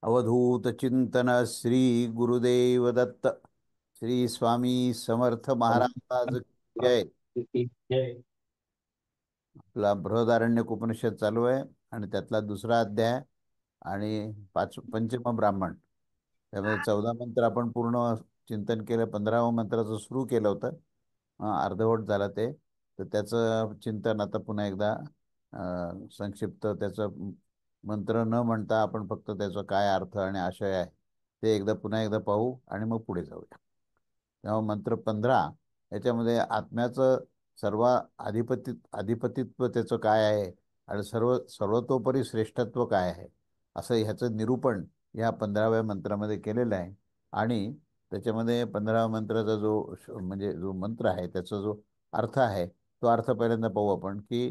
अवधूत चिंतन श्री गुरुदेव दत्त. श्री स्वामी समर्थ महाराज की जय. जय. आपला बृहदारण्यक उपनिषद चालू आहे आणि त्यातला दुसरा अध्याय आणि पंचम ब्राह्मण. त्यामध्ये 14 मंत्र आपण पूर्ण चिंतन केलं. 15व्या मंत्राचं सुरू केलं होतं. अर्धवट झालं ते. तर त्याचं चिंतन आता पुन्हा एकदा संक्षिप्त त्याचं मंत्र न म्हणता आपण फक्त त्याचा काय अर्थ आणि आशय आहे ते पुन्हा एकदा पाहू आणि मग पुढे जाऊया. तेव्हा मंत्र 15 याच्यामध्ये आत्म्याचं सर्व अधिपतित्व त्याचं काय आहे आणि सर्वतोपरी श्रेष्ठत्व काय आहे असं ह्याचं निरूपण या 15व्या मंत्रामध्ये केलेलं आहे. आणि त्याच्यामध्ये 15व्या मंत्राचा म्हणजे जो मंत्र आहे त्याचा जो अर्थ आहे तो अर्थ पहिल्यांदा पाहू आपण की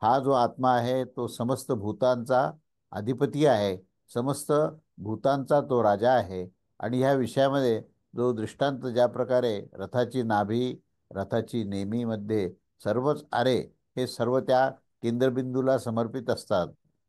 हा जो आत्मा आहे तो समस्त भूतांचा अधिपती आहे, समस्त भूतांचा तो राजा आहे. आणि ह्या विषयामध्ये जो दृष्टांत ज्या प्रकारे रथाची नाभी, रथाची नेमीमध्ये सर्वच आरे हे सर्व त्या केंद्रबिंदूला समर्पित असतात.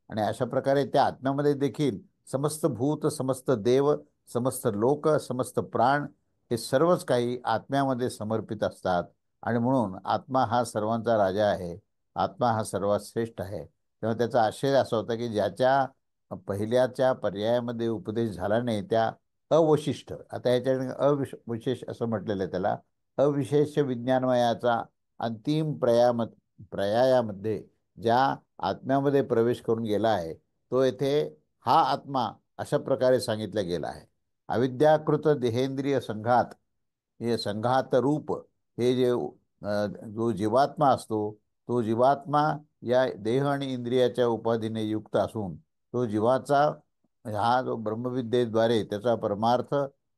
आणि अशा प्रकारे त्या आत्म्यामध्ये देखील समस्त भूत, समस्त देव, समस्त लोक, समस्त प्राण हे सर्वच काही आत्म्यामध्ये समर्पित असतात. आणि म्हणून आत्मा हा सर्वांचा राजा आहे, आत्मा हा सर्वात श्रेष्ठ आहे. तेव्हा त्याचा आशय असा होता की ज्याच्या पहिल्याच्या पर्यायामध्ये उपदेश झाला नाही त्या अवशिष्ट, आता ह्याच्या अविशेष असं म्हटलेलं आहे त्याला, अविशेष विज्ञानमयाचा अंतिम पर्यायामध्ये ज्या आत्म्यामध्ये प्रवेश करून गेला आहे तो येथे हा आत्मा अशा प्रकारे सांगितला गेला आहे. अविद्याकृत देहेंद्रिय संघात, हे संघात रूप, हे जो जीवात्मा असतो तो जीवात्मा या देह आणि इंद्रियाच्या उपाधीने युक्त असून तो जीवाचा हा जो ब्रह्मविद्येद्वारे त्याचा परमार्थ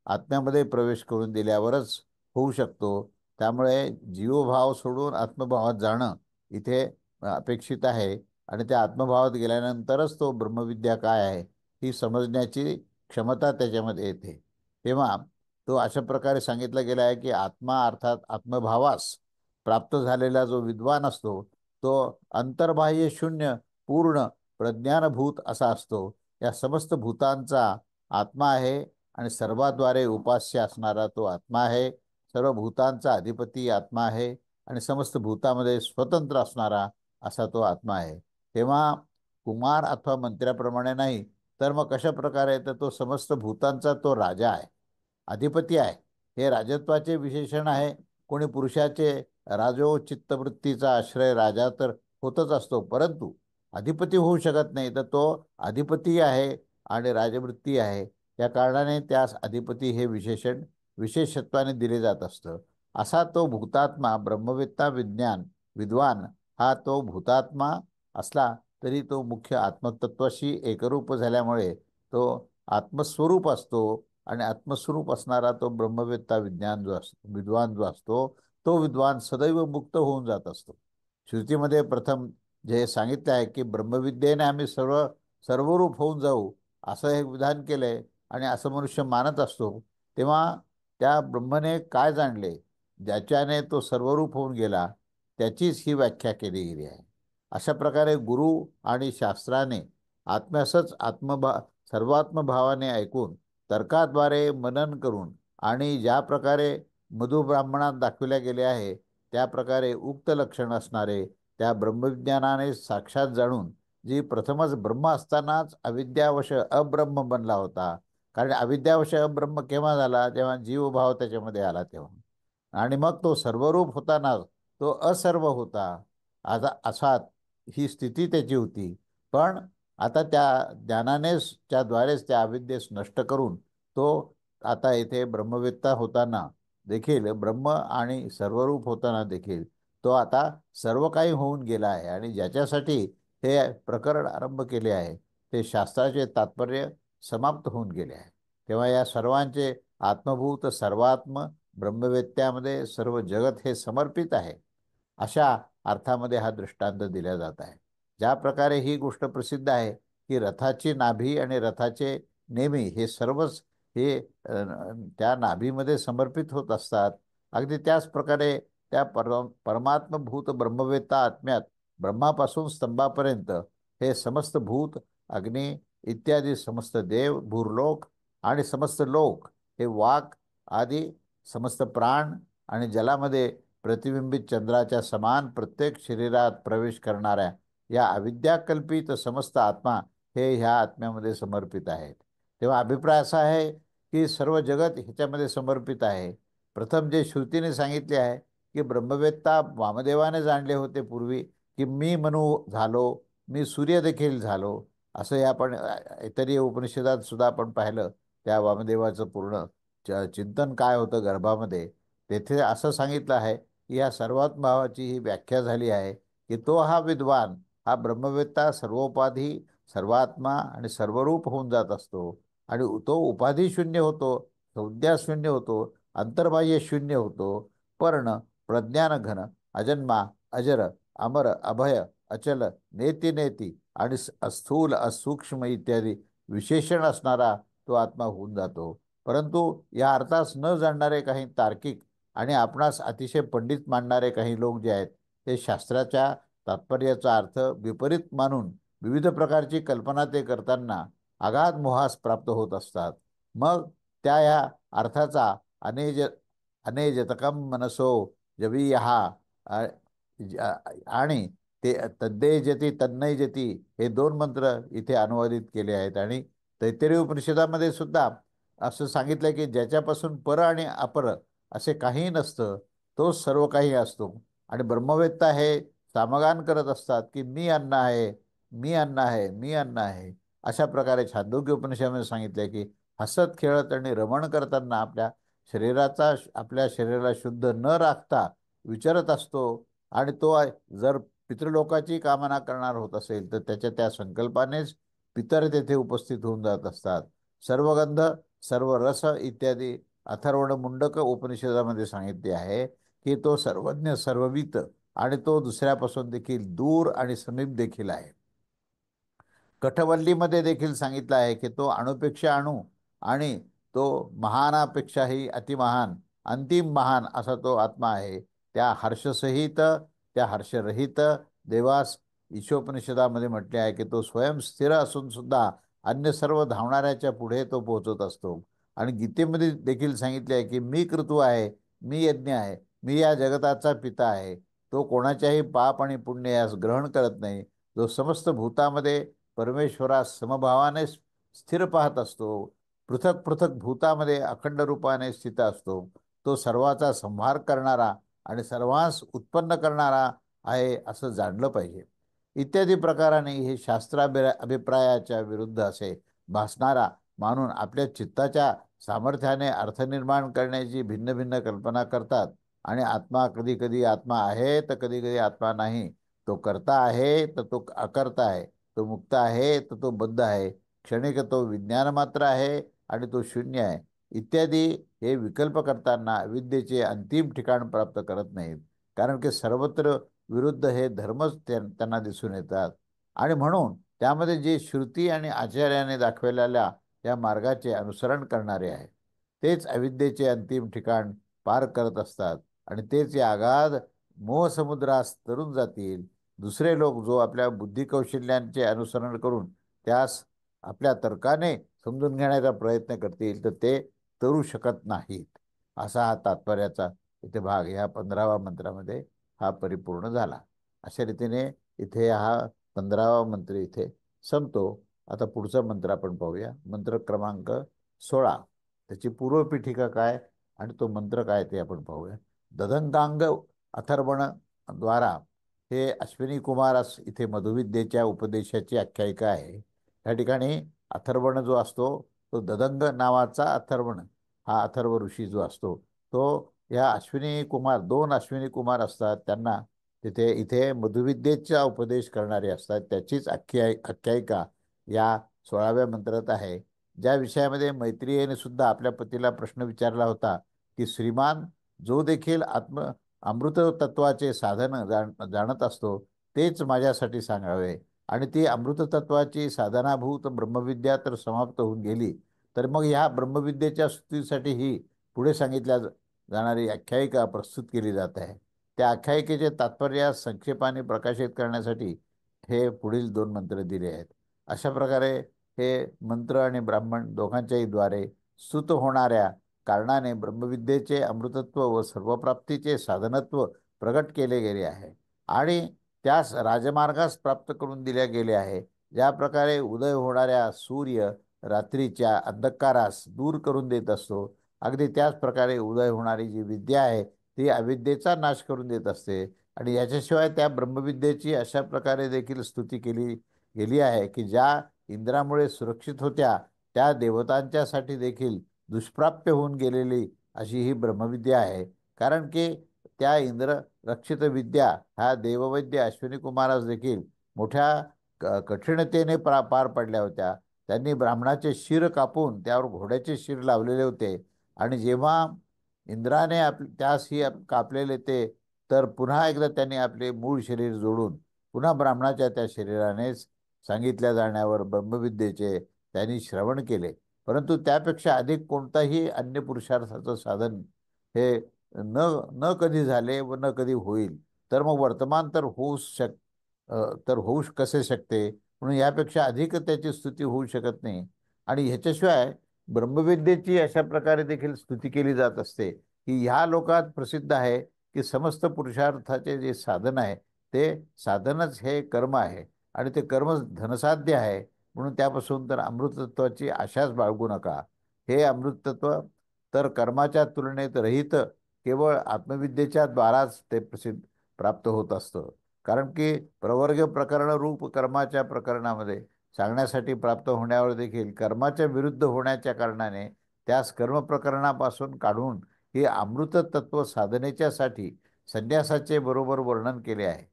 आत्म्यामध्ये प्रवेश करून दिल्यावरच होऊ शकतो. त्यामुळे जीवभाव सोडून आत्मभावात जाणं इथे अपेक्षित आहे. आणि त्या आत्मभावात गेल्यानंतरच तो ब्रह्मविद्या काय आहे ही समजण्याची क्षमता त्याच्यामध्ये येते. तेव्हा तो अशा प्रकारे सांगितलं गेला आहे की आत्मा अर्थात आत्मभावास प्राप्त झालेला जो विद्वान असतो तो अंतर्बाह्य शून्य पूर्ण प्रज्ञानभूत असा असतो. या समस्त भूतांचा आत्मा आहे आणि सर्वाद्वारे उपास्य असणारा तो आत्मा आहे. सर्व भूतांचा अधिपती आत्मा आहे आणि समस्त भूतामध्ये स्वतंत्र असणारा असा तो आत्मा आहे. तेव्हा कुमार अथवा मंत्र्याप्रमाणे नाही तर मग कशा प्रकारे, तर तो समस्त भूतांचा तो राजा आहे, अधिपती आहे. हे राजत्वाचे विशेषण आहे. कोणी पुरुषाचे राजो चित्तवृत्तीचा आश्रय राजा तर होतच असतो, परंतु अधिपती होऊ शकत नाही. तर तो अधिपती आहे आणि राजवृत्ती आहे, त्या कारणाने त्यास अधिपती हे विशेषण विशेषत्वाने दिले जात असतं. असा तो भूतात्मा ब्रह्मवेत्ता विद्वान हा तो भूतात्मा असला तरी तो मुख्य आत्मतत्वाशी एकरूप झाल्यामुळे तो आत्मस्वरूप असतो. आणि आत्मस्वरूप असणारा तो ब्रह्मवेत्ता विद्वान जो असतो तो विद्वान सदैव मुक्त होऊन जात असतो. श्रुतीमध्ये प्रथम जे सांगितले आहे की ब्रह्मविद्येने आम्ही सर्वरूप होऊन जाऊ असं हे विधान केलंय आणि असं मनुष्य मानत असतो. तेव्हा त्या ब्रह्मने काय जाणले, ज्याच्याने तो सर्वरूप होऊन गेला त्याचीच ही व्याख्या केली गेली आहे. अशा प्रकारे गुरु आणि शास्त्राने आत्म्यासच सर्वात्मभावाने ऐकून तर्काद्वारे मनन करून आणि ज्या प्रकारे मधुब्राह्मणात दाखविल्या गेले आहे त्या प्रकारे उक्त लक्षण असणारे त्या ब्रह्मविज्ञानाने साक्षात जाणून जी प्रथमच ब्रह्म असतानाच अविद्यावश अब्रह्म बनला होता. कारण अविद्यावश अब्रह्म केव्हा झाला, जेव्हा जीवभाव त्याच्यामध्ये आला तेव्हा. आणि मग तो सर्वरूप होताना तो असर्व होता. आता असा ही स्थिती त्याची होती. पण आता त्या ज्ञानानेच त्याद्वारेच त्या अविद्येस नष्ट करून तो आता इथे ब्रह्मवेत्ता होताना देखील ब्रह्म आणि सर्वरूप होताना देखील तो आता सर्व काही होऊन गेला आहे. आणि ज्याच्यासाठी हे प्रकरण आरंभ केले आहे ते शास्त्राचे तात्पर्य समाप्त होऊन गेले आहे. तेव्हा या सर्वांचे आत्मभूत सर्वात्म ब्रह्मवेत्यामध्ये सर्व जगत हे समर्पित आहे अशा अर्थामध्ये हा दृष्टांत दिला जात आहे. ज्या प्रकारे ही गोष्ट प्रसिद्ध आहे की रथाची नाभी आणि रथाचे नेमी हे सर्वच हे त्या नाभीमध्ये समर्पित होत असतात. अगदी त्याच प्रकारे त्या परमात्मभूत ब्रह्मवेत्ता आत्म्यात ब्रह्मापासून स्तंभापर्यंत हे समस्त भूत, अग्नी, इत्यादी समस्त देव, भूरलोक आणि समस्त लोक, हे वाक आदी समस्त प्राण आणि जलामध्ये प्रतिबिंबित चंद्राच्या समान प्रत्येक शरीरात प्रवेश करणाऱ्या या अविद्याकल्पित समस्त आत्मा हे ह्या आत्म्यामध्ये समर्पित आहेत. तेव्हा अभिप्राय असा आहे की सर्व जगत ह्याच्यामध्ये समर्पित आहे. प्रथम जे श्रुतीने सांगितले आहे की ब्रह्मवेत्ता वामदेवाने जाणले होते पूर्वी की मी मनु झालो, मी सूर्य देखील झालो, असं हे आपण इतरही उपनिषदात सुद्धा आपण पाहिलं. त्या वामदेवाचं पूर्ण चिंतन काय होतं गर्भामध्ये, तेथे असं सांगितलं आहे की या सर्वात्माची ही व्याख्या झाली आहे की तो हा विद्वान, हा ब्रह्मवेत्ता सर्वोपाधी, सर्वात्मा आणि सर्वरूप होऊन जात असतो आणि तो उपाधी शून्य होतो, संज्ञा शून्य होतो, अंतर्बाह्य शून्य होतो, पर्ण प्रज्ञान घन, अजन्मा, अजर, अमर, अभय, अचल, नेती नेती आणि अस्थूल, असूक्ष्म इत्यादी विशेषण असणारा तो आत्मा होऊन जातो. परंतु या अर्थास न जाणणारे काही तार्किक आणि आपणास अतिशय पंडित मानणारे काही लोक जे आहेत, ते शास्त्राच्या तात्पर्याचा अर्थ विपरीत मानून विविध प्रकारची कल्पना ते करताना अगाध मोहास प्राप्त होत असतात. मग त्या ह्या अर्थाचा अनेजतकम मनसो जवीयहा आणि ते तद्देजती तन्नयजती हे दोन मंत्र इथे अनुवादित केले आहेत. आणि तैत्तिरीय उपनिषदामध्ये सुद्धा असं सांगितलं की ज्याच्यापासून पर आणि अपर असे काही नसतं, तोच सर्व काही असतो. आणि ब्रह्मवेत्ता हे सामगान करत असतात की मी अन्न आहे, मी अन्न आहे, मी अन्न आहे. अशा प्रकारे छांदोग्य उपनिषदामध्ये सांगितले की हसत खेळत आणि रमण करताना आपल्या शरीराला शुद्ध न राखता विचारत असतो. आणि तो जर पितृलोकाची कामना करणार होत असेल तर त्याच्या त्या संकल्पानेच पितर तेथे उपस्थित होऊन जात असतात. सर्व गंध, सर्व रस इत्यादी अथर्वण मुंडक उपनिषदामध्ये सांगितले आहे की तो सर्वज्ञ, सर्ववित आणि तो दुसऱ्यापासून देखील दूर आणि समीप देखील आहे. कठवल्लीमध्ये देखील सांगितलं आहे की तो अणुपेक्षा अणु आणि तो महानापेक्षाही अतिमहान, अंतिम महान असा तो आत्मा आहे. त्या हर्षसहित, त्या हर्षरहित देवास ईशोपनिषदामध्ये म्हटले आहे की तो स्वयं स्थिर असून सुद्धा अन्य सर्व धावणाऱ्याच्या पुढे तो पोहोचत असतो. आणि गीतेमध्ये देखील सांगितले आहे की मी कृतू आहे, मी यज्ञ आहे, मी या जगताचा पिता आहे. तो कोणाच्याही पाप आणि पुण्य यास ग्रहण करत नाही. जो समस्त भूतामध्ये परमेश्वरास समभावाने स्थिर पाहत असतो, पृथक पृथक भूतामध्ये अखंड रूपाने स्थित असतो, तो सर्वाचा संहार करणारा आणि सर्वांस उत्पन्न करणारा आहे असं जाणलं पाहिजे. इत्यादी प्रकाराने हे अभिप्रायाच्या विरुद्ध असे भासणारा मानून आपल्या चित्ताच्या सामर्थ्याने अर्थनिर्माण करण्याची भिन्न भिन्न कल्पना करतात. आणि आत्मा कधी कधी आत्मा आहे तर कधी कधी आत्मा नाही, तो करता आहे तर तो अकर्ता आहे, तो मुक्त आहे तर तो बद्ध आहे, क्षणिक तो विज्ञान मात्र आहे आणि तो शून्य आहे इत्यादी हे विकल्प करताना विद्येचे अंतिम ठिकाण प्राप्त करत नाहीत. कारण की सर्वत्र विरुद्ध हे धर्मच त्यांना दिसून येतात. आणि म्हणून त्यामध्ये जे श्रुती आणि आचार्याने दाखवलेल्या या मार्गाचे अनुसरण करणारे आहे, तेच अविद्येचे अंतिम ठिकाण पार करत असतात आणि तेच या अगाध मोहसमुद्रास तरून जातील. दुसरे लोक जो आपल्या बुद्धिकौशल्यांचे अनुसरण करून त्यास आपल्या तर्काने समजून घेण्याचा प्रयत्न करतील तर ते तरू शकत नाहीत. असा हा तात्पर्याचा इथे भाग ह्या 15व्या मंत्रामध्ये हा परिपूर्ण झाला. अशा रीतीने इथे हा 15वा मंत्र इथे संपतो. आता पुढचा मंत्र आपण पाहूया. मंत्र क्रमांक 16. त्याची पूर्वपीठिका काय आणि तो मंत्र काय ते आपण पाहूया. ददंगांग अथर्वण द्वारा हे अश्विनी कुमारास इथे मधुविद्येच्या उपदेशाची आख्यायिका आहे. या ठिकाणी अथर्वण जो असतो तो ददंग नावाचा अथर्वण, हा अथर्व ऋषी जो असतो तो या अश्विनी कुमार, 2 अश्विनी कुमार असतात, त्यांना तिथे इथे मधुविद्येचा उपदेश करणारे असतात. त्याचीच आख्यायिका या 16व्या मंत्रात आहे. ज्या विषयामध्ये मैत्रियेने सुद्धा आपल्या पतीला प्रश्न विचारला होता की श्रीमान, जो देखील अमृत तत्वाचे साधन जाणत असतो तेच माझ्यासाठी सांगावे. आणि ती अमृततत्वाची साधनाभूत ब्रह्मविद्या तर समाप्त होऊन गेली, तर मग ह्या ब्रह्मविद्येच्या स्तुतीसाठी ही पुढे सांगितल्या जाणारी आख्यायिका प्रस्तुत केली जात आहे. त्या आख्यायिकेचे तात्पर्य संक्षेपाने प्रकाशित करण्यासाठी हे पुढील 2 मंत्र दिले आहेत. अशा प्रकारे हे मंत्र आणि ब्राह्मण दोघांच्याही द्वारे स्तुत होणाऱ्या कारणाने ब्रह्मविद्येचे अमृतत्व व सर्वप्राप्तीचे साधनत्व प्रगट केले गेले आहे आणि त्यास राजमार्गास प्राप्त करून दिल्या गेले आहे. ज्या प्रकारे उदय होणाऱ्या सूर्य रात्रीच्या अंधकारास दूर करून देत असतो, अगदी त्याच प्रकारे उदय होणारी जी विद्या आहे ती अविद्येचा नाश करून देत असते. आणि याच्याशिवाय त्या ब्रह्मविद्येची अशा प्रकारे देखील स्तुती केली गेली आहे की ज्या इंद्रामुळे सुरक्षित होत्या त्या देवतांच्यासाठी देखील दुष्प्राप्य होऊन गेलेली अशी ही ब्रह्मविद्या आहे. कारण की त्या इंद्र रक्षित विद्या ह्या देववैद्य अश्विनी कुमारास देखील मोठ्या कठीणतेने पार पडल्या होत्या. त्यांनी ब्राह्मणाचे शिर कापून त्यावर घोड्याचे शिर लावलेले होते आणि जेव्हा इंद्राने त्यास ही कापलेले ते, तर पुन्हा एकदा त्यांनी आपले मूळ शरीर जोडून पुन्हा ब्राह्मणाच्या त्या शरीरानेच सांगितल्या जाण्यावर ब्रह्मविद्येचे त्यांनी श्रवण केले. परंतु त्यापेक्षा अधिक कोणताही अन्य पुरुषार्थाचं साधन हे न न कधी झाले व न कधी होईल. तर मग वर्तमान तर होऊ कसे शकते. म्हणून यापेक्षा अधिक त्याची स्तुती होऊ शकत नाही. आणि ह्याच्याशिवाय ब्रह्मविद्येची अशा प्रकारे देखील स्तुती केली जात असते की ह्या लोकात प्रसिद्ध आहे की समस्त पुरुषार्थाचे जे साधन आहे ते साधनच हे कर्म आहे आणि ते कर्म धनसाध्य आहे. म्हणून त्यापासून तर अमृतत्वाची आशाच बाळगू नका. हे अमृतत्व तर कर्माच्या तुलनेत रहित केवळ आत्मविद्येच्या द्वाराच ते प्राप्त होत असतं. कारण की प्रवर्ग प्रकरण रूप कर्माच्या प्रकरणामध्ये सांगण्यासाठी प्राप्त होण्यावर देखील कर्माच्या विरुद्ध होण्याच्या कारणाने त्यास कर्म प्रकरणापासून काढून हे अमृत तत्व साधनेच्यासाठी संन्यासाचे बरोबर वर्णन केले आहे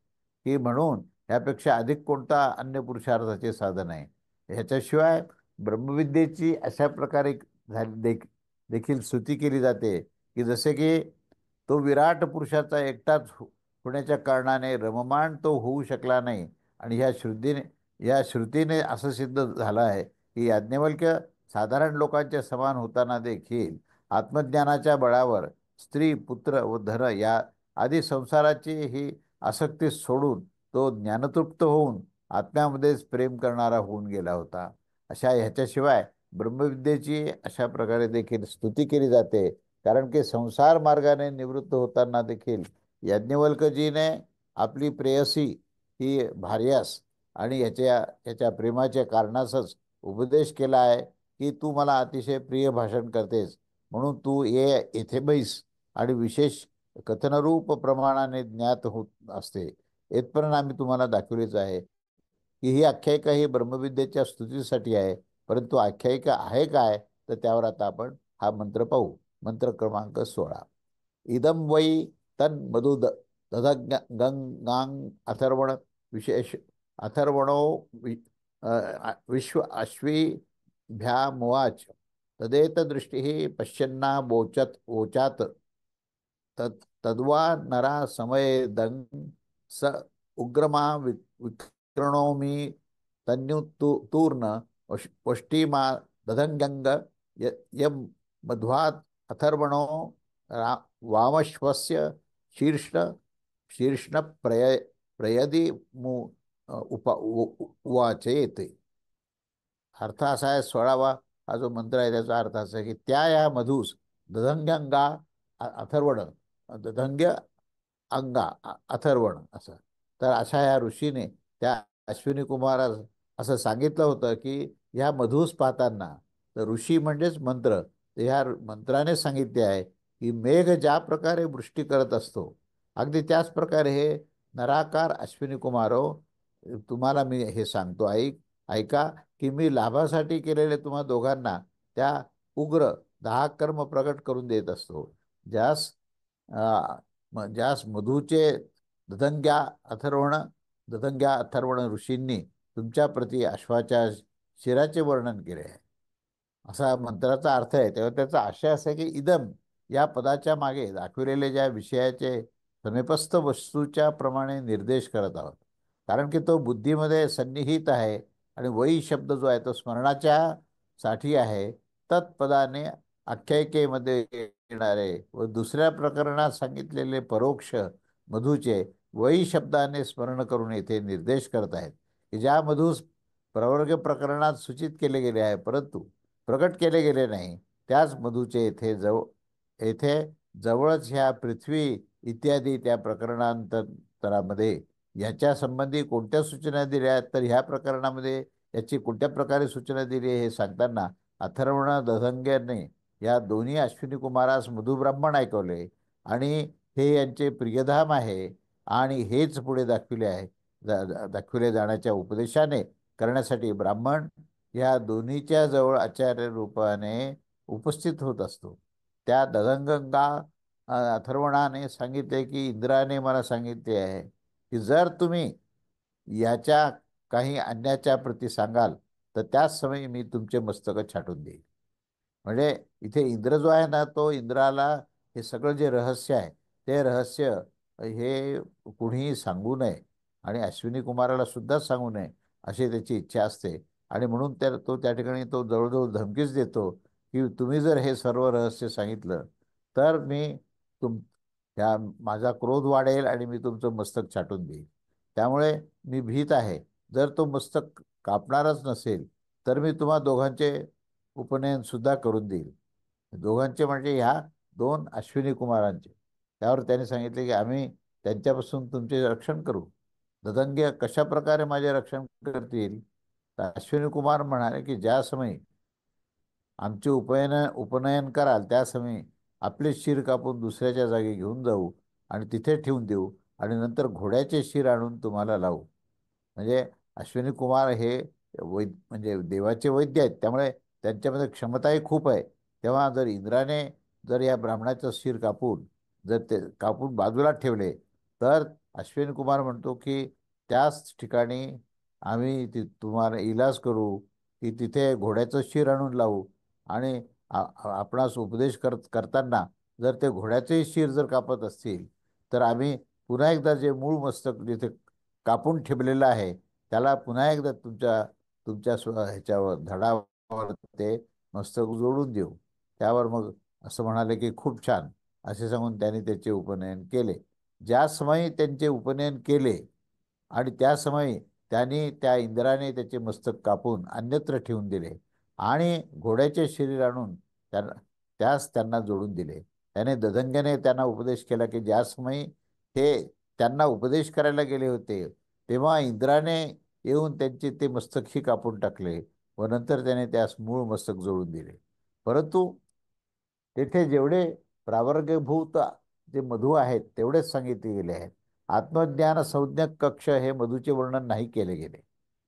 की म्हणून यापेक्षा अधिक कोणता अन्य पुरुषार्थाचे साधन आहे. ह्याच्याशिवाय ब्रह्मविद्येची अशा प्रकारे देखील स्तुती केली जाते की जसे की तो विराट पुरुषाचा एकटाच होण्याच्या कारणाने रममाण तो होऊ शकला नाही. आणि या श्रुतीने असं सिद्ध झालं आहे की याज्ञवल्क्य साधारण लोकांच्या समान होताना देखील आत्मज्ञानाच्या बळावर स्त्री पुत्र व धन या आदी संसाराची ही आसक्ती सोडून तो ज्ञानतृप्त होऊन आत्म्यामध्येच प्रेम करणारा होऊन गेला होता. अशा ह्याच्याशिवाय ब्रह्मविद्येची अशा प्रकारे देखील स्तुती केली जाते. कारण की संसार मार्गाने निवृत्त होताना देखील याज्ञवल्कजीने आपली प्रेयसी ही भार्यास आणि याच्या प्रेमाच्या कारणासच उपदेश केला आहे की तू मला अतिशय प्रिय भाषण करतेस, म्हणून तू येथे बैस आणि विशेष कथनरूप प्रमाणाने ज्ञात होत असते. येथपर्यंत आम्ही तुम्हाला दाखवलेच आहे की ही आख्यायिका ही ब्रह्मविद्येच्या स्तुतीसाठी आहे. परंतु आख्यायिका आहे काय, तर त्यावर आता आपण हा मंत्र पाहू. मंत्र क्रमांक 16. इदम वै तन्मधु दधगंगांग अथर्वण विशेष अथर्वणो विश्व अश्विभ्यामुवाच तदेत दृष्टि पश्यन्ना वोचात तद्वा नरा समये दंग स उग्रमा विक्रणोमी तन्युतूर्ण वष्टिमा दधंगंग यम मध्वात अथर्वणो वामश्वस्य शीर्ष्ण शीर्ष्ण प्रयदी उवाचेत. अर्थ असा आहे, 16वा हा जो मंत्र आहे त्याचा अर्थ असा आहे की त्या या मधूस दधंग्यंगा अथर्वण दधंग्य अंगा अथर्वण असं. तर अशा या ऋषीने त्या अश्विनी कुमारास असं सांगितलं होतं की ह्या मधूस पाहताना, तर ऋषी म्हणजेच मंत्र, तर ह्या मंत्राने सांगितले आहे की मेघ ज्या प्रकारे वृष्टी करत असतो अगदी त्याच प्रकारे हे नराकार अश्विनी कुमारो तुम्हाला मी हे सांगतो, ऐका की मी लाभासाठी केलेले तुम्हा दोघांना त्या उग्र 10 कर्म प्रकट करून देत असतो. ज्यास ज्यास मधूचे दधंग्या अथर्वण ऋषींनी तुमच्या प्रती अश्वाच्या शिराचे वर्णन केले आहे, असा मंत्राचा अर्थ आहे. तेव्हा त्याचा आशय असा आहे की इदम या पदाच्या मागे दाखविलेले ज्या विषयाचे समीपस्थ वस्तूच्या प्रमाणे निर्देश करत आहोत. कारण की तो बुद्धीमध्ये सन्निहित आहे आणि वै शब्द जो आहे तो स्मरणाच्या साठी आहे. तत्पदाने आख्यायिकेमध्ये येणारे व दुसऱ्या प्रकरणात सांगितलेले परोक्ष मधूचे वै शब्दाने स्मरण करून येथे निर्देश करत आहेत की ज्या मधूस प्रवर्ग प्रकरणात सूचित केले गेले आहे, परंतु प्रकट केले गेले नाही. त्याच मधूचे येथे जवळच ह्या पृथ्वी इत्यादी त्या प्रकरणांतरामध्ये याच्या संबंधी कोणत्या सूचना दिल्या आहेत, तर ह्या प्रकरणामध्ये याची कोणत्या प्रकारे सूचना दिली हे सांगताना अथर्वण दधंग्याने या दोन्ही अश्विनी कुमारास मधुब्राह्मण ऐकवले आणि हे यांचे प्रियधाम आहे आणि हेच पुढे दाखविले आहे. दाखविले जाण्याच्या उपदेशाने करण्यासाठी ब्राह्मण या दोन्हीच्या जवळ आचार्य रूपाने उपस्थित होत असतो. त्या ददंगंगा अथर्वणाने सांगितले की इंद्राने मला सांगितले आहे की जर तुम्ही याच्या काही अन्याच्या प्रती सांगाल तर त्याच समयी मी तुमचे मस्तक छाटून देईल. म्हणजे इथे इंद्र जो आहे ना, तो इंद्राला हे सगळं जे रहस्य आहे ते रहस्य हे कुणीही सांगू नये आणि अश्विनी कुमाराला सुद्धा सांगू नये अशी त्याची इच्छा असते. आणि म्हणून तो त्या ठिकाणी तो जवळजवळ धमकीच देतो की तुम्ही जर हे सर्व रहस्य सांगितलं तर मी तुम ह्या माझा क्रोध वाढेल आणि मी तुमचं मस्तक छाटून देईन. त्यामुळे मी भीत आहे. जर तो मस्तक कापणारच नसेल तर मी तुम्हा दोघांचे उपनयन सुद्धा करून देईल. दोघांचे म्हणजे ह्या दोन अश्विनी कुमारांचे. त्यावर त्याने सांगितले की आम्ही त्यांच्यापासून तुमचे रक्षण करू. ददंग्य कशा प्रकारे माझे रक्षण करतील. तर अश्विनी कुमार म्हणाले की ज्या समयी आमचे उपनयन कराल त्या समयी आपले शिर कापून दुसऱ्याच्या जागी घेऊन जाऊ आणि तिथे ठेवून देऊ आणि नंतर घोड्याचे शिर आणून तुम्हाला लावू. म्हणजे अश्विनी कुमार हे म्हणजे देवाचे वैद्य आहेत, त्यामुळे त्यांच्यामध्ये क्षमताही खूप आहे. तेव्हा जर इंद्राने जर या ब्राह्मणाचं शिर कापून जर ते कापून बाजूला ठेवले तर अश्विनी कुमार म्हणतो की त्याच ठिकाणी आम्ही तुम्हाला इलाज करू की तिथे घोड्याचं शिर आणून लावू आणि आपणास उपदेश करताना जर ते घोड्याचेही शिर जर कापत असतील तर आम्ही पुन्हा एकदा जे मूळ मस्तक जिथे कापून ठेवलेलं आहे त्याला पुन्हा एकदा तुमच्या तुमच्या ह्याच्यावर धडावर ते मस्तक जोडून देऊ. त्यावर मग असं म्हणाले की खूप छान असे सांगून त्यांनी त्याचे उपनयन केले. ज्या समयी त्यांचे उपनयन केले आणि त्या समयी त्यांनी त्या इंद्राने त्याचे मस्तक कापून अन्यत्र ठेवून दिले आणि घोड्याचे शरीर आणून त्यांना जोडून दिले. त्याने दधंग्याने त्यांना उपदेश केला की ज्या समयी ते त्यांना उपदेश करायला गेले होते तेव्हा इंद्राने येऊन त्यांचे ते मस्तकही कापून टाकले व नंतर त्याने त्यास मूळ मस्तक जोडून दिले. परंतु तेथे जेवढे प्रावर्गभूत जे मधू आहेत तेवढेच सांगितले गेले आहेत. आत्मज्ञान संज्ञक कक्ष हे मधूचे वर्णन नाही केले गेले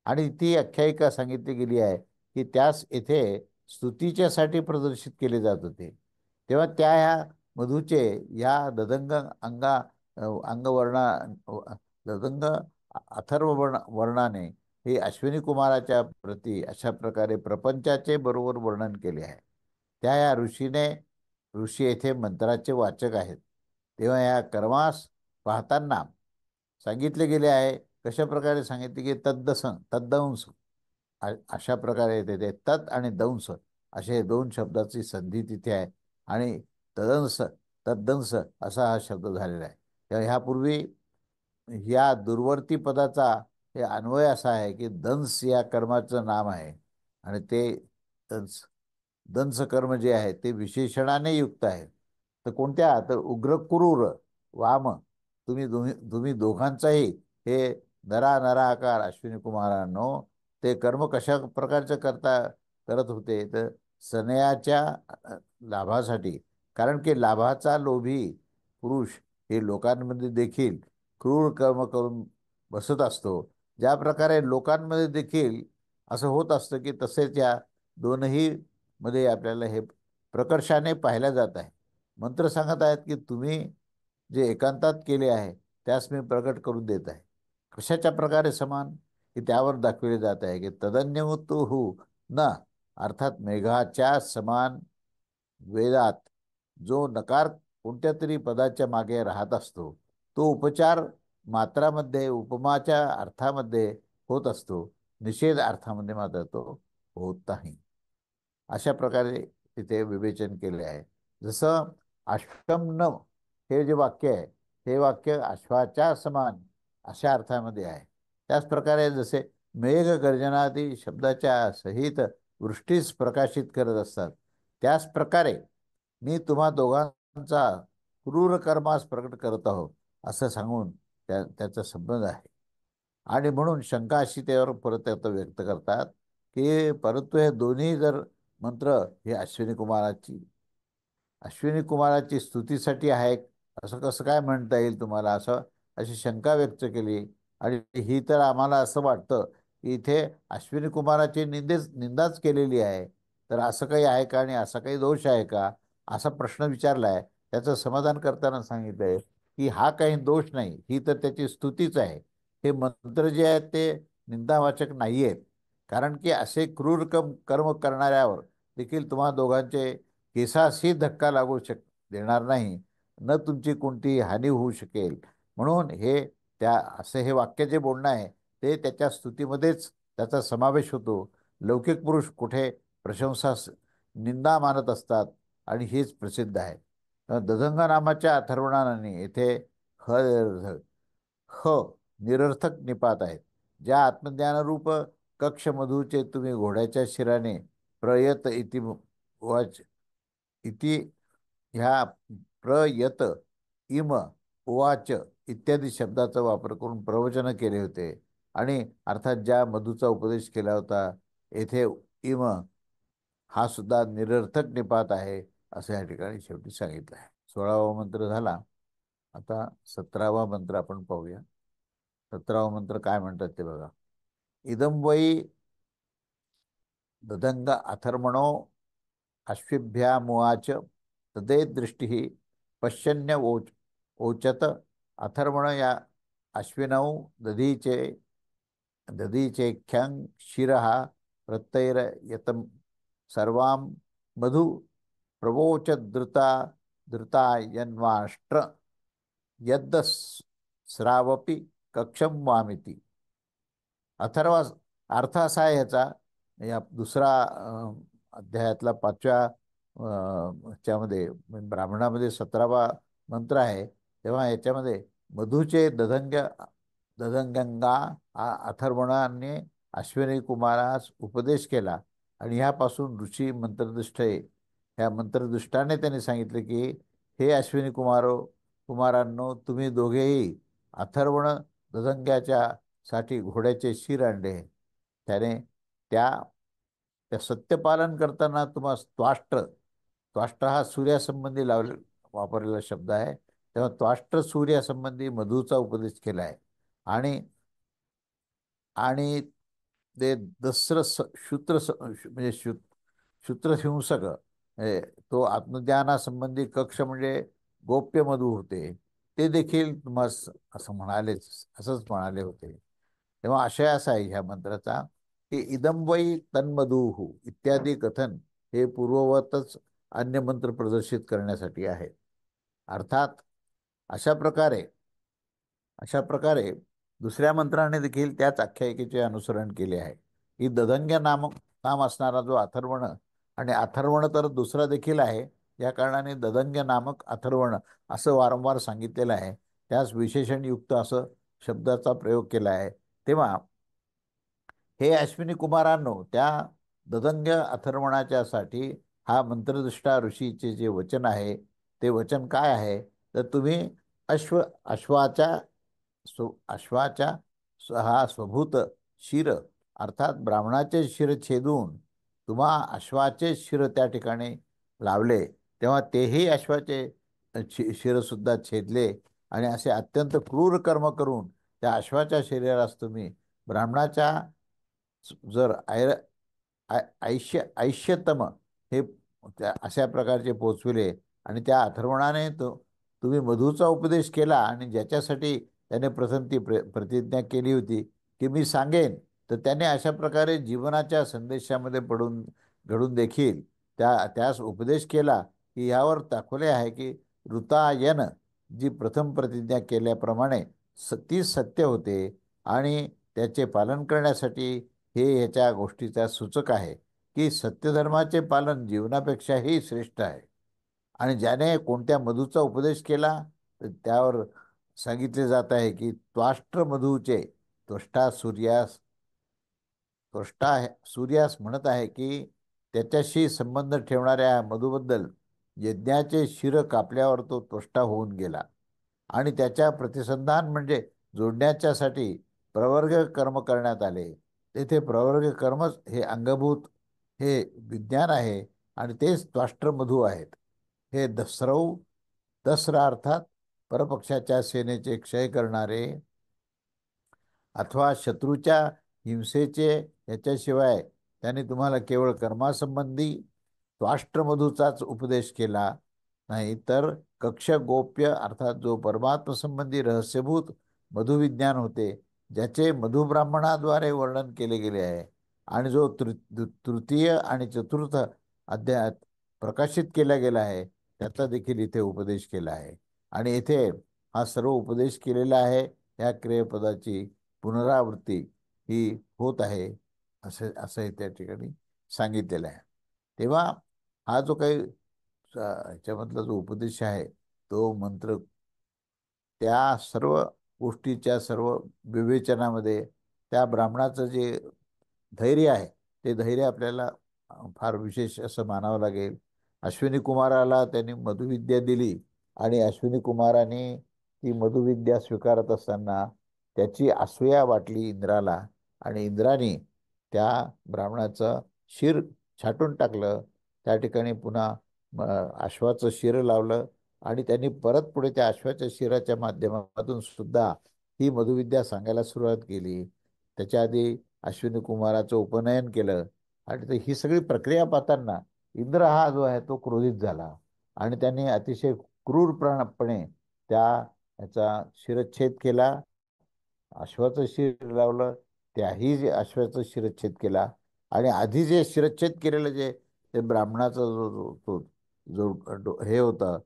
आणि ती आख्यायिका सांगितली गेली आहे की त्यास येथे स्तुतीच्यासाठी प्रदर्शित केले जात होते. तेव्हा त्या ह्या मधूचे या ददंग अंगवर्णा ददंग अथर्व वर्णाने हे अश्विनी कुमाराच्या प्रती अशा प्रकारे प्रपंचाचे बरोबर वर्णन केले आहे. त्या या ऋषी येथे मंत्राचे वाचक आहेत. तेव्हा या कर्मास पाहताना सांगितले गेले आहे. कशा प्रकारे सांगितले की तद्दंश अशा प्रकारे येते ते तत् आणि दंश असे दोन शब्दाची संधी तिथे आहे आणि तदंस तद्दंस असा हा शब्द झालेला आहे. तेव्हा ह्यापूर्वी या दुर्वर्ती पदाचा हे अन्वय असा आहे की दंस या कर्माचं नाम आहे आणि ते दंस दंस कर्म जे आहे ते विशेषणाने युक्त आहे. तर कोणत्या तर उग्र क्रूर वाम तुम्ही दोघांचाही हे नरा नराकार अश्विनी कुमारांनो ते कर्म कशा प्रकारचं करत होते तर सनयाच्या लाभासाठी. कारण की लाभाचा लोभी पुरुष हे लोकांमध्ये देखील क्रूर कर्म करून बसत असतो. ज्या प्रकारे लोकांमध्ये देखील असं होत असतं की तसेच या दोनही मध्ये आपल्याला हे प्रकर्षाने पाहिल्या जात आहे. मंत्र सांगत आहेत की तुम्ही जे एकांतात केले आहे त्यास मी प्रकट करून देत आहे. कशाच्या प्रकारे समान की त्यावर दाखविले जात आहे की तदन्यमुतु न अर्थात मेघाच्या समान वेदात जो नकार कोणत्या तरी पदाच्या मागे राहत असतो तो उपचार मात्रामध्ये उपमाच्या अर्थामध्ये होत असतो, निषेध अर्थामध्ये मात्र तो होत नाही. अशा प्रकारे तिथे विवेचन केले आहे. जसं अश्वम न हे जे वाक्य आहे हे वाक्य अश्वाच्या समान अशा अर्थामध्ये आहे. त्याच प्रकारे जसे मेघ गर्जनादी शब्दाच्या सहित वृष्टीस प्रकाशित करत असतात. त्याच प्रकारे मी तुम्हा दोघांचा क्रूर कर्मास प्रकट करत आहो असं सांगून त्याचा संबंध आहे. आणि म्हणून शंका अशी त्यावर परत आता व्यक्त करतात की परंतु हे दोन्ही जर मंत्र हे अश्विनी कुमाराची स्तुतीसाठी आहे, असं कसं काय म्हणता येईल तुम्हाला, अशी शंका व्यक्त केली. आणि ही तर आम्हाला असं वाटतं की इथे अश्विनी कुमाराची निंदाच केलेली आहे. तर असं काही आहे का आणि असा काही दोष आहे का, असा प्रश्न विचारलाय. त्याचं समाधान करताना सांगितलंय की हा काही दोष नाही, ही तर त्याची स्तुतीच आहे. हे मंत्र जे आहेत ते निंदावाचक नाही आहेत. कारण की असे क्रूर कर्म करणाऱ्यावर देखील तुम्हा दोघांचे केसासही धक्का लागू देणार नाही, न तुमची कोणती हानी होऊ शकेल. म्हणून असं हे वाक्य जे बोलणं आहे ते त्याच्या स्तुतीमध्येच त्याचा समावेश होतो. लौकिक पुरुष कुठे प्रशंसा निंदा मानत असतात आणि हेच प्रसिद्ध आहे. ददंग नामाच्या अथर्वणाने येथे ह ह निरर्थक निपात आहेत. ज्या आत्मज्ञानरूप कक्षमधूचे तुम्ही घोड्याच्या शिराने प्रयत इति ह्या प्रयत इम उवाच इत्यादी शब्दाचा वापर करून प्रवचन केले होते. आणि अर्थात ज्या मधूचा उपदेश केला होता येथे इम हा सुद्धा निरर्थक निपात आहे असं या ठिकाणी शेवटी सांगितलं आहे. 16वा मंत्र झाला. आता 17वा मंत्र आपण पाहूया. 17वा मंत्र काय म्हणतात ते बघा. इदम वै ददंग अथर्मणो अश्विभ्यामुवाच तदे दृष्टी पश्यन्य ओचत अथर्वण या अश्विनौ दधीचे दधीचेख्यं शिरः प्रत्ययरयतं सर्वां मधु प्रवोच धृता यद्स्रावपि कक्षम वामिति. अथर्व अर्थ असा आहे ह्याचा. या दुसरा अध्यायातला 5व्या च्यामध्ये ब्राह्मणामध्ये 17वा मंत्र आहे. तेव्हा याच्यामध्ये मधूचे दधंगंगा अथर्वणाने अश्विनी कुमारास उपदेश केला आणि ह्यापासून ऋषी मंत्रदुष्ट ह्या मंत्रदुष्टाने त्यांनी सांगितले की हे अश्विनी कुमारांनो, तुम्ही दोघेही अथर्वण दधंग्याच्या साठी घोड्याचे शिर आणले. त्याने त्या त्या सत्यपालन करताना तुम्हाला त्वाष्ट्र हा सूर्यासंबंधी वापरलेला शब्द आहे. तेव्हा त्वाष्ट्र सूर्यासंबंधी मधूचा उपदेश केला आहे. आणि आणि ते दस्र म्हणजे शूत्रहिंसक तो आत्मज्ञानासंबंधी कक्ष म्हणजे गोप्य मधू होते, ते देखील तुम्हाला असंच म्हणाले होते. तेव्हा आशय असा आहे ह्या मंत्राचा की इदम वै तन्मधुः इत्यादी कथन हे पूर्ववतच अन्य मंत्र प्रदर्शित करण्यासाठी आहे. अर्थात अशा प्रकारे अशा प्रकारे दुसऱ्या मंत्राने देखील त्याच आख्यायिकेचे अनुसरण केले आहे. ही ददंग्य नाम असणारा जो अथर्वण, आणि अथर्वण तर दुसरा देखील आहे, या कारणाने ददंग्य नामक अथर्वण असं वारंवार सांगितलेलं आहे. त्यास विशेषणयुक्त असं शब्दाचा प्रयोग केला आहे. तेव्हा हे अश्विनी कुमारांनो, त्या ददंग्य अथर्वणाच्या साठी हा मंत्रदृष्टा ऋषीचे जे वचन आहे ते वचन काय आहे, तर तुम्ही अश्वाच्या अश्वाच्या हा स्वभूत शिर अर्थात ब्राह्मणाचे शिर छेदून तुम्हा अश्वाचे शिर त्या ठिकाणी लावले, तेव्हा तेही अश्वाचे शिरसुद्धा छेदले आणि असे अत्यंत क्रूर कर्म करून त्या अश्वाच्या शरीरास तुम्ही ब्राह्मणाच्या जर ऐष्यतम हे अशा प्रकारचे पोचविले. आणि त्या अथर्वणाने तुम्ही मधूचा उपदेश केला आणि ज्याच्यासाठी त्याने प्रथम ती प्रतिज्ञा केली होती की मी सांगेन, तर त्याने अशा प्रकारे जीवनाच्या संदेशामध्ये घडून देखील त्यास उपदेश केला की यावर दाखवले आहे की ऋतायन जी प्रथम प्रतिज्ञा केल्याप्रमाणे ती सत्य होते आणि त्याचे पालन करण्यासाठी हे ह्याच्या गोष्टीचा सूचक आहे की सत्यधर्माचे पालन जीवनापेक्षाही श्रेष्ठ आहे. आणि ज्याने कोणत्या मधूचा उपदेश केला तर त्यावर सांगितले जात आहे की त्वाष्ट्र मधूचे त्वष्टा सूर्यास त्वष्टा आहे सूर्यास म्हणत आहे की त्याच्याशी संबंध ठेवणाऱ्या मधूबद्दल यज्ञाचे शिर कापल्यावर तो त्वष्टा होऊन गेला आणि त्याच्या प्रतिसंधान म्हणजे जोडण्याच्यासाठी प्रवर्ग कर्म करण्यात आले. तेथे प्रवर्ग कर्मच हे अंगभूत हे विज्ञान आहे आणि तेच त्वाष्ट्रमधू आहेत. हे दसरा अर्थात परपक्षाच्या सेनेचे क्षय करणारे अथवा शत्रूच्या हिंसेचे याच्याशिवाय त्यांनी तुम्हाला केवळ कर्मासंबंधी त्वाष्ट्रमधूचाच उपदेश केला नाही, तर कक्ष गोप्य अर्थात जो परमात्मसंबंधी रहस्यभूत मधुविज्ञान होते, ज्याचे मधुब्राह्मणाद्वारे वर्णन केले गेले आहे आणि जो तृतीय आणि चतुर्थ अध्यायात प्रकाशित केला गेला आहे, त्याचा देखील इथे उपदेश केला आहे. आणि इथे हा सर्व उपदेश केलेला आहे या क्रियापदाची पुनरावृत्ती ही होत आहे असं त्या ठिकाणी सांगितलेलं आहे. तेव्हा हा जो काही ह्याच्यामधला जो उपदेश आहे तो मंत्र त्या सर्व गोष्टीच्या सर्व विवेचनामध्ये त्या ब्राह्मणाचं जे धैर्य आहे ते धैर्य आपल्याला फार विशेष असं मानावं लागेल. अश्विनी कुमाराला त्यांनी मधुविद्या दिली आणि अश्विनी कुमाराने ती मधुविद्या स्वीकारत असताना त्याची असूया वाटली इंद्राला आणि इंद्राने त्या ब्राह्मणाचं शिर छाटून टाकलं. त्या ठिकाणी पुन्हा अश्वाचं शिर लावलं आणि त्यांनी परत पुढे त्या अश्वाच्या शिराच्या माध्यमातून सुद्धा ही मधुविद्या सांगायला सुरुवात केली. त्याच्या आधी अश्विनी कुमाराचं उपनयन केलं आणि ही सगळी प्रक्रिया पाहताना इंद्र हा जो आहे तो क्रोधित झाला आणि त्यांनी अतिशय क्रूरपणे त्या ह्याचा शिरच्छेद केला. अश्वाचं शिर लावलं, त्याही जे अश्वाचं शिरच्छेद केला आणि आधी जे शिरच्छेद केलेलं जे ते ब्राह्मणाचा हे होतं,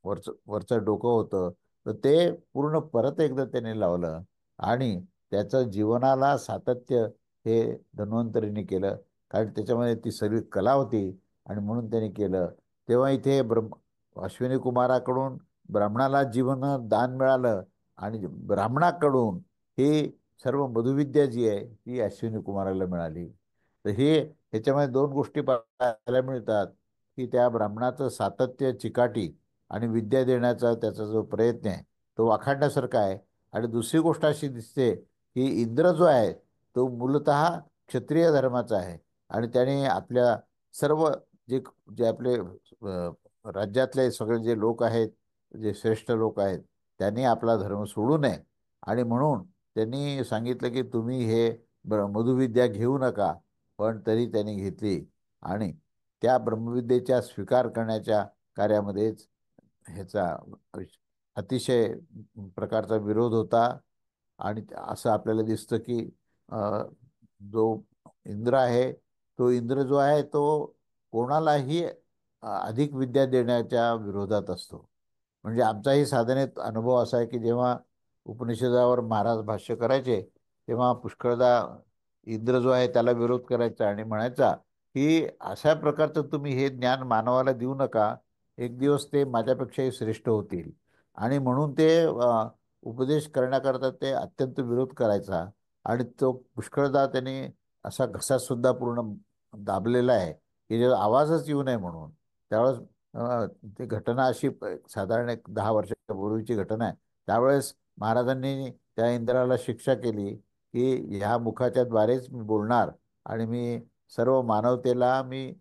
वरचं डोकं होतं, तर ते पूर्ण परत एकदा त्याने लावलं आणि त्याचं जीवनाला सातत्य हे धन्वंतरीने केलं. कारण त्याच्यामध्ये ती सगळी कला होती आणि म्हणून त्याने केलं. तेव्हा इथे अश्विनी कुमाराकडून ब्राह्मणाला जीवन दान मिळालं आणि ब्राह्मणाकडून ही सर्व मधुविद्या जी आहे ती अश्विनी कुमाराला मिळाली. तर हे ह्याच्यामध्ये दोन गोष्टी पाहायला मिळतात की त्या ब्राह्मणाचं सातत्य, चिकाटी आणि विद्या देण्याचा त्याचा जो प्रयत्न आहे तो वाखाणण्यासारखा आहे. आणि दुसरी गोष्ट अशी दिसते की इंद्र जो आहे तो मूलतः क्षत्रिय धर्माचा आहे आणि त्याने आपल्या सर्व जे जे आपले राज्यातले सगळे जे लोक आहेत, जे श्रेष्ठ लोक आहेत, त्यांनी आपला धर्म सोडू नये आणि म्हणून त्यांनी सांगितलं की तुम्ही हे मधुविद्या घेऊ नका. पण तरी त्यांनी घेतली आणि त्या ब्रह्मविद्येच्या स्वीकार करण्याच्या कार्यामध्येच ह्याचा अतिशय प्रकारचा विरोध होता. आणि असं आपल्याला दिसतं की अ, जो इंद्र आहे तो इंद्र जो आहे तो कोणालाही अधिक विद्या देण्याच्या विरोधात असतो. म्हणजे आमचाही साधनेत अनुभव असा आहे की जेव्हा उपनिषदावर महाराज भाष्य करायचे तेव्हा पुष्कळदा इंद्र जो आहे त्याला विरोध करायचा आणि म्हणायचा की अशा प्रकारचं तुम्ही हे ज्ञान मानवाला देऊ नका, एक दिवस ते माझ्यापेक्षाही श्रेष्ठ होतील. आणि म्हणून ते उपदेश करण्याकरता ते अत्यंत विरोध करायचा आणि तो पुष्कळदा त्याने असा घसा सुद्धा पूर्ण दाबलेला आहे की जे आवाजच येऊ नये म्हणून. त्यावेळेस ती घटना अशी साधारण एक 10 वर्षापूर्वीची घटना आहे. त्यावेळेस महाराजांनी त्या इंद्राला शिक्षा केली की ह्या मुखाच्या द्वारेच मी बोलणार आणि मी सर्व मानवतेला मी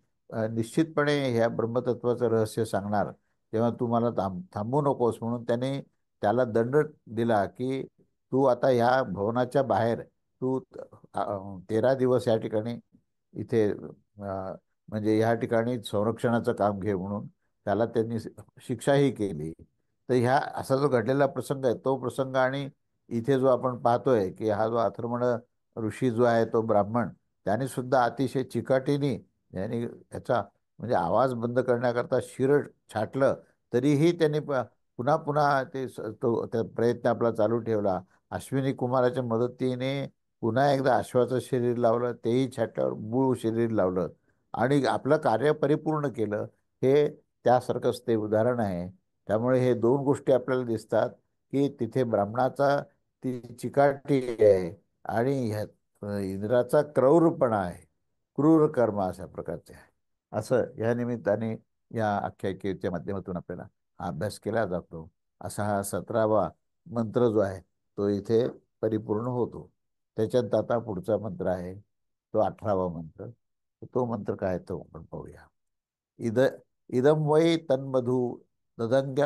निश्चितपणे ह्या ब्रह्मतत्वाचं रहस्य सांगणार. तेव्हा तू मला थांबू नकोस म्हणून त्याने त्याला दंड दिला की तू आता ह्या भवनाच्या बाहेर तू 13 दिवस या ठिकाणी इथे म्हणजे ह्या ठिकाणी संरक्षणाचं काम घे म्हणून त्याला त्यांनी शिक्षाही केली. तर ह्या असा जो घडलेला प्रसंग आहे तो प्रसंग आणि इथे जो आपण पाहतोय की हा जो अथर्वण ऋषी जो आहे तो ब्राह्मण त्याने सुद्धा अतिशय चिकाटीने यांनी याचा म्हणजे आवाज बंद करण्याकरता शिर छाटलं तरीही त्यांनी पुन्हा पुन्हा तो त्या प्रयत्न आपला चालू ठेवला. अश्विनी कुमाराच्या मदतीने पुन्हा एकदा अश्वाचं शरीर लावलं, तेही छाटल्यावर मूळ शरीर लावलं आणि आपलं कार्य परिपूर्ण केलं. हे त्यासारखंच ते उदाहरण आहे. त्यामुळे हे दोन गोष्टी आपल्याला दिसतात की तिथे ब्राह्मणाचा ती चिकाटी आहे आणि इंद्राचा क्रौरपणा आहे, क्रूर कर्म अशा प्रकारचे आहे. असं या निमित्ताने या आख्यायिकेच्या माध्यमातून आपल्याला हा अभ्यास केला जातो. असा हा 17वा मंत्र जो आहे तो इथे परिपूर्ण होतो. त्याच्यात आता पुढचा मंत्र आहे तो 18वा मंत्र. तो मंत्र काय तो आपण पाहूया. इद इदम वै तन्मधु ददंग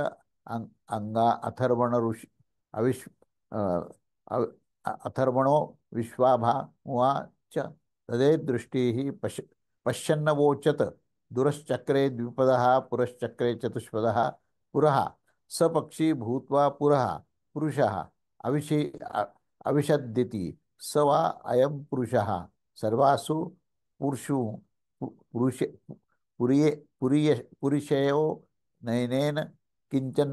अंगा अथर्वण ऋषी अविश्व अ- अथर्वणो विश्वाभा उवाच तदे दृष्टी पश्यन्नवोचत दुरश्चक्रे द्विपदः पुरश्चक्रे चतुष्पदः पुरः सपक्षी भूत्वा पुरः पुरुषः अविशे अविशद्यति स वा अयं पुरुषः सर्वासु पुरुषु पुरुष पुरिये पुरिशयो नयनेन किंचन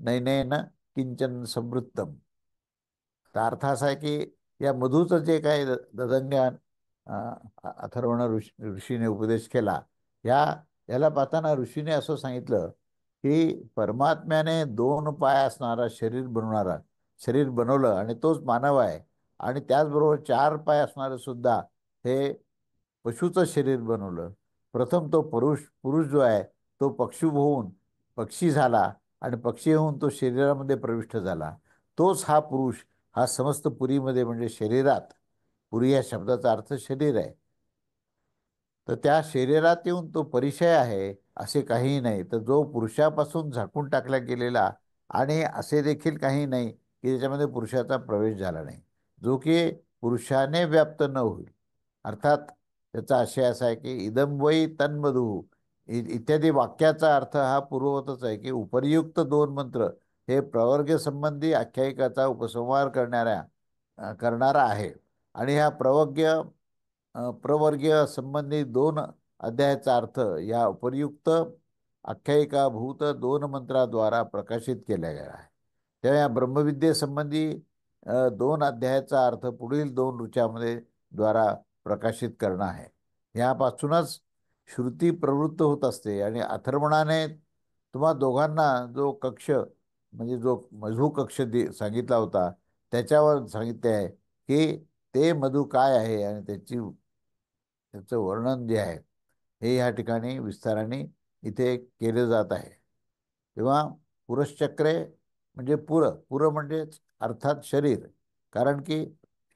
नयनेन किंचन संवृत्तम. तर अर्थ असा आहे की या मधूचं जे काय ददंग्यान अथर्वण ऋषीने उपदेश केला, याला पाहताना ऋषीने असं सांगितलं की परमात्म्याने 2 पाय असणारा शरीर बनवलं आणि तोच मानव आहे. आणि त्याचबरोबर 4 पाय असणारं सुद्धा हे पशुचं शरीर बनवलं. प्रथम तो पुरुष जो आहे तो पक्षी होऊन पक्षी झाला आणि पक्षी होऊन तो शरीरामध्ये प्रविष्ट झाला. तोच हा पुरुष हा समस्त पुरीमध्ये म्हणजे शरीरात, पुरी या शब्दाचा अर्थ शरीर आहे, तर त्या शरीरात येऊन तो परिचय आहे असे काहीही नाही. तर जो पुरुषापासून झाकून टाकला गेलेला आणि असे देखील काही नाही की त्याच्यामध्ये पुरुषाचा प्रवेश झाला नाही, जो की पुरुषाने व्याप्त न होईल. अर्थात त्याचा आशय असा आहे की इदम वै तन्मधु इत्यादी वाक्याचा अर्थ हा पूर्ववतच आहे की उपर्युक्त 2 मंत्र हे प्रवर्ग संबंधी आख्यायिकाचा उपसंहार करणारा आहे. आणि ह्या प्रवर्गीय संबंधी 2 अध्यायाचा अर्थ या उपयुक्त आख्यायिकाभूत 2 मंत्राद्वारा प्रकाशित केला गेला आहे. तेव्हा या ब्रह्मविद्येसंबंधी 2 अध्यायाचा अर्थ पुढील 2 ऋचामध्ये द्वारा प्रकाशित करणं आहे. यापासूनच श्रुती प्रवृत्त होत असते आणि अथर्वणाने तुम्हा दोघांना जो कक्ष म्हणजे जो मधु कक्ष सांगितला होता त्याच्यावर सांगितले आहे की ते मधु काय आहे आणि त्याचं वर्णन जे आहे हे या ठिकाणी विस्ताराने इथे केले जात आहे. तेव्हा पुरश्चक्रे म्हणजे पुर म्हणजे अर्थात शरीर, कारण की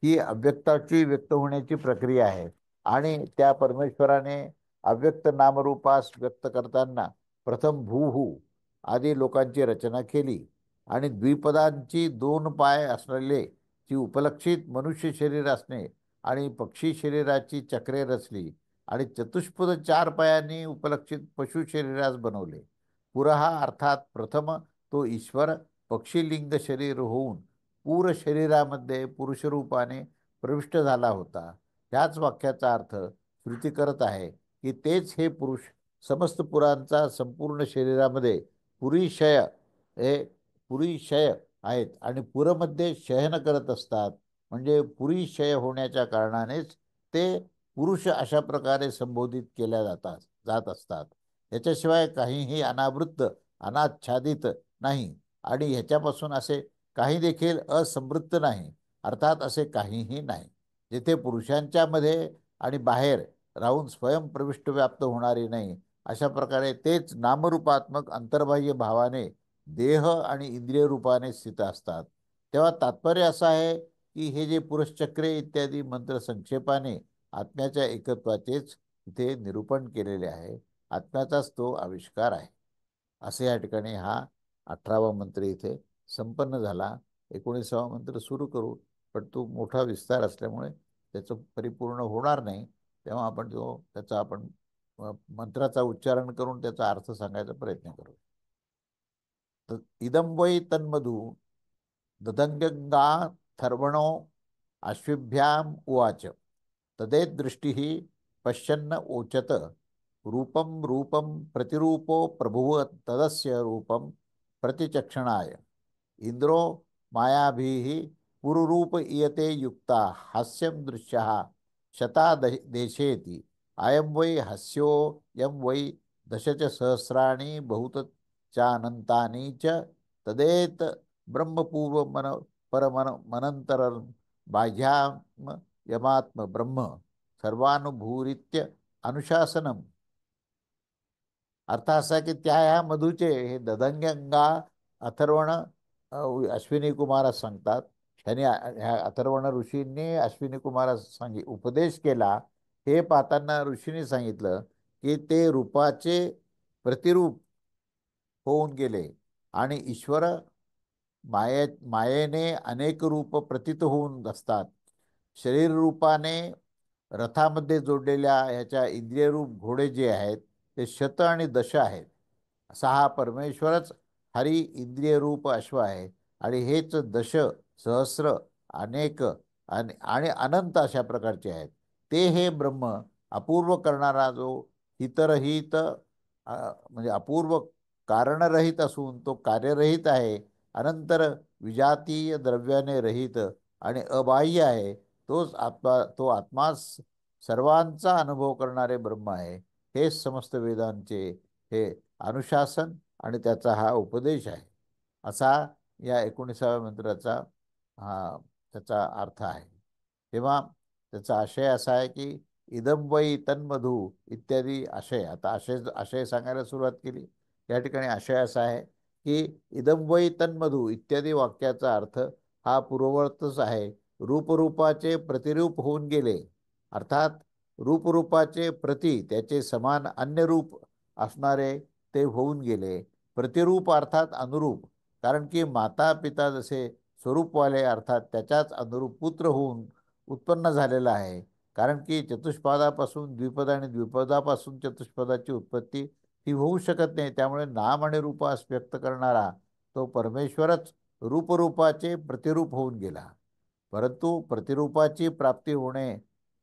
ही अव्यक्ताची व्यक्त होण्याची प्रक्रिया आहे. आणि त्या परमेश्वराने अव्यक्त नामरूपास व्यक्त करताना प्रथम भूहू आदी लोकांची रचना केली आणि द्विपदांची 2 पाय असलेले ची उपलक्षित मनुष्य शरीर असणे आणि पक्षी शरीराची चक्रे रचली आणि चतुष्पद 4 पायांनी उपलक्षित पशु शरीरास बनवले. पुरहा अर्थात प्रथम तो ईश्वर पक्षीलिंग शरीर होऊन पूर शरीरामध्ये पुरुषरूपाने प्रविष्ट झाला होता. ह्याच वाक्याचा अर्थ श्रुती करत आहे की तेच हे पुरुष समस्त पुरांचा संपूर्ण शरीरामध्ये पुरीशय हे पुरीशय आहेत आणि पुरमध्ये शयन करत असतात. म्हणजे पुरीशय होण्याच्या कारणानेच ते पुरुष अशा प्रकारे संबोधित केल्या जात असतात. याच्याशिवाय काहीही अनावृत्त अनाच्छादित नाही आणि ह्याच्यापासून असे काही देखील असमृद्ध नाही. अर्थात असे काहीही नाही जिथे पुरुषांच्या मध्ये आणि बाहेर राहून स्वयंप्रविष्ट व्याप्त होणारे नाही. अशा प्रकारे तेच नामरूपात्मक अंतर्बाह्य भावाने देह आणि इंद्रिय रूपाने स्थित असतात. तेव्हा तात्पर्य असं आहे की हे जे पुरुषचक्रे इत्यादी मंत्र संक्षेपाने आत्म्याच्या एकत्वाचेच इथे निरूपण केलेले आहे. आत्म्याचाच तो आविष्कार आहे. असे या ठिकाणी हा 18वा मंत्र इथे संपन्न झाला. 19वा मंत्र सुरू करू, पण तो मोठा विस्तार असल्यामुळे त्याचं परिपूर्ण होणार नाही. तेव्हा आपण त्याचा आपण मंत्राचा उच्चारण करून त्याचा अर्थ सांगायचा प्रयत्न करू. तर इदं वै तन्मधु ददंगा थर्वणो अश्विभ्याम उवाच तदेदृष्टिः पश्यन्न ओचत रूपं रूपं प्रतिरूपो प्रभुव तदस्य रूपं प्रतिचक्षणाय इंद्रो मायाभिः पुरुरूप इयते युक्ता हास्यं दृश्यः शता देशेति अयं वै हस्यो यं वै दश च सहस्राणि बहुत चानंतानि च तदेत ब्रह्मपूर्व मन परमन मनंतर बाह्यात्म यमात्म ब्रह्म सर्वानुभूरित्य अनुशासनम. अर्थ असा की त्या ह्या मधूचे हे ददंग्यंगा अथर्वण अश्विनी कुमारास सांगतात. ह्या अथर्वण ऋषींनी अश्विनी कुमारास उपदेश केला. हे पाहताना ऋषींनी सांगितलं की ते रूपाचे प्रतिरूप होऊन गेले आणि ईश्वर मायेने अनेक रूप प्रतीत होऊन असतात. शरीर रूपाने रथामध्ये जोडलेल्या ह्याच्या इंद्रियरूप घोडे जे आहेत ते शत आणि दश आहेत. असा हा परमेश्वरच हरी इंद्रिय रूप अश्व आहे आणि हेच दश, सहस्र, अनेक आणि अनंत अशा प्रकारचे आहेत. ते हे ब्रह्म अपूर्व करणारा जो हितरहित म्हणजे अपूर्व कारणरहित असून तो कार्यरहित आहे, अनंतर विजातीय द्रव्याने रहित आणि अबाह्य आहे. तो आत्मा सर्वांचा अनुभव करणारे ब्रह्म आहे. हेच समस्त वेदांचे हे अनुशासन आणि त्याचा हा उपदेश आहे. असा या 19व्या मंत्राचा हा त्याचा अर्थ आहे. तेव्हा त्याचा आशय असा आहे की इदम वै तन्मधू इत्यादी आशय. आता आशय आशय सांगायला सुरुवात केली. या ठिकाणी आशय असा आहे की इदम वै तन्मधू इत्यादी वाक्याचा अर्थ हा पूर्ववर्तच आहे. रूपरूपाचे प्रतिरूप होऊन गेले, अर्थात रूपरूपाचे प्रति त्याचे समान अन्य रूप असणारे ते होऊन गेले. प्रतिरूप अर्थात अनुरूप, कारण की माता पिता जसे स्वरूपवाले अर्थात त्याच्याच अनुरूप पुत्र होऊन उत्पन्न झालेला आहे. कारण की चतुष्पादापासून द्विपद आणि द्विपदापासून चतुष्पदाची उत्पत्ती ही होऊ शकत नाही. त्यामुळे नाम आणि रूपास व्यक्त करणारा तो परमेश्वरच रूपरूपाचे प्रतिरूप होऊन गेला. परंतु प्रतिरूपाची प्राप्ती होणे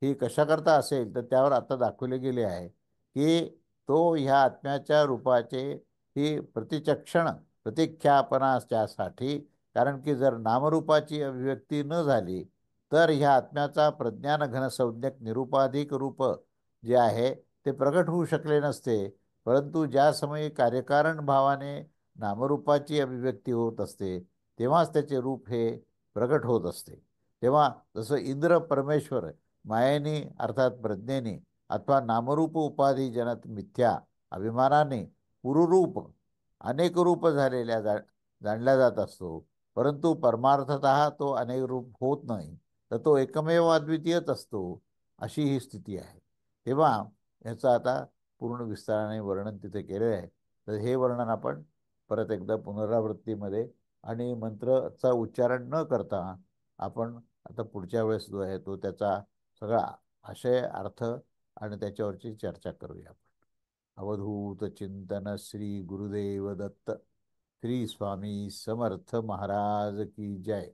ही कशाकरता असेल तर त्यावर आता दाखवले गेले आहे की तो ह्या आत्म्याच्या रूपाचे ही प्रतिचक्षण प्रतीख्यापनाच्यासाठी. कारण की जर नामरूपाची अभिव्यक्ती न झाली तर ह्या आत्म्याचा प्रज्ञान घन संज्ञक निरुपाधिक रूप जे आहे ते प्रगट होऊ शकले नसते. परंतु ज्या समयी कार्यकारण भावाने नामरूपाची अभिव्यक्ती होत असते तेव्हाच त्याचे रूप हे प्रगट होत असते. तेव्हा जसं इंद्र परमेश्वर मायेने अर्थात प्रज्ञेने अथवा नामरूप उपाधी जनत मिथ्या अभिमानाने पुरुरूप अनेक रूप जाणला जात असतो. परंतु परमार्थतः तो अनेक रूप होत नाही, तर तो एकमेव अद्वितीयच असतो. अशी ही स्थिती आहे. तेव्हा ह्याचं आता पूर्ण विस्ताराने वर्णन तिथे केलेलं आहे. तर हे वर्णन आपण परत एकदा पुनरावृत्तीमध्ये आणि मंत्राचा उच्चारण न करता आपण आता पुढच्या वेळेस जो आहे तो त्याचा सगळा आशय अर्थ आणि त्याच्यावरची चर्चा करूया आपण. अवधूत चिंतन श्री गुरुदेव दत्त. श्री स्वामी समर्थ महाराज की जय.